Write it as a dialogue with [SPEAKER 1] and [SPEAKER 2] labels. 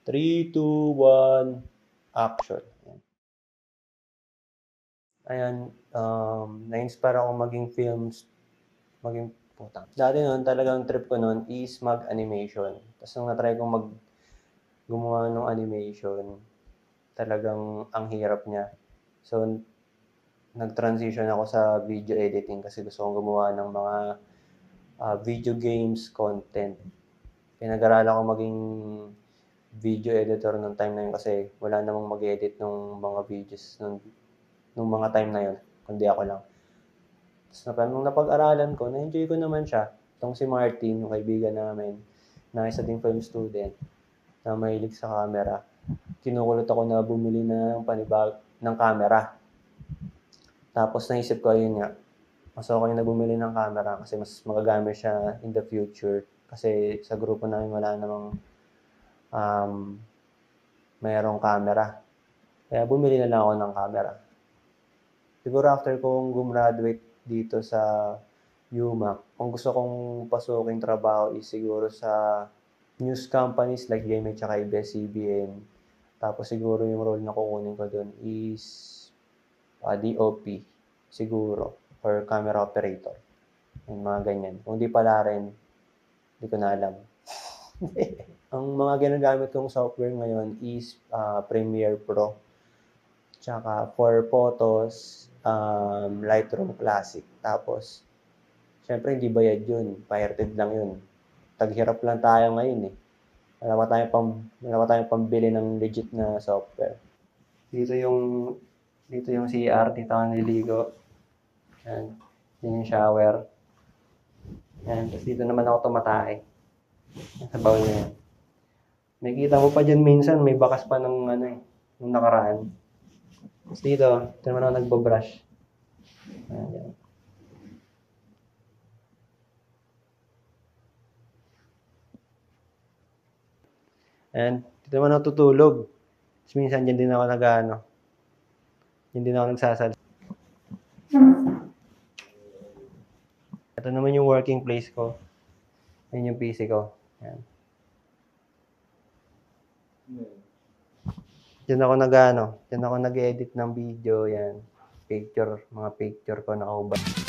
[SPEAKER 1] 3, 2, 1, action. Ayan, na-inspire ako maging putang. Dati nun, talagang trip ko nun is mag-animation. Tapos nung na-try kong gumawa ng animation, talagang ang hirap niya. So, nag-transition ako sa video editing kasi gusto kong gumawa ng mga video games content. Pinag-aralan ko maging video editor nung time na yun kasi wala namang mag-edit ng mga videos nung mga time na yun, kundi ako lang. Tapos nung napag-aralan ko, na-enjoy ko naman siya. Itong si Martin, yung kaibigan namin, na isa ding film student, na mahilig sa camera. Kinukulot ako na bumili na ng camera. Tapos naisip ko, ayun nga, mas okay na bumili ng camera kasi mas magagamit siya in the future. Kasi sa grupo namin wala namang mayroong camera. Kaya bumili na lang ako ng camera. Siguro after kong gumraduate dito sa UMAC, kung gusto kong pasuking trabaho is siguro sa news companies like GMA at ABS-CBN. Tapos siguro yung role na kukunin ko doon is DOP siguro or camera operator. Yung mga ganyan. Kung di pala rin, hindi ko na alam. Ang mga ginagamit kong software ngayon is Premiere Pro. Tsaka for photos, Lightroom Classic. Tapos, syempre hindi bayad yun. Pirated lang yun. Taghirap lang tayo ngayon eh. Wala pa tayong pambili ng legit na software. Dito yung CR, dito ako nililigo. Yan. Yan yung shower. Yan. Tapos dito naman ako tumatay. Sa bowl na yan. Nakikita mo pa dyan minsan, may bakas pa nung nung nakaraan. Tapos dito naman ako nagbabrush. Ayan. And dito naman ako tutulog. Tapos minsan dyan din ako Dyan din ako nagsasal. Ito naman yung working place ko. Ayan yung PC ko. Ayan. Diyan ako nag-edit ng video, yan. Mga picture ko nakahubad.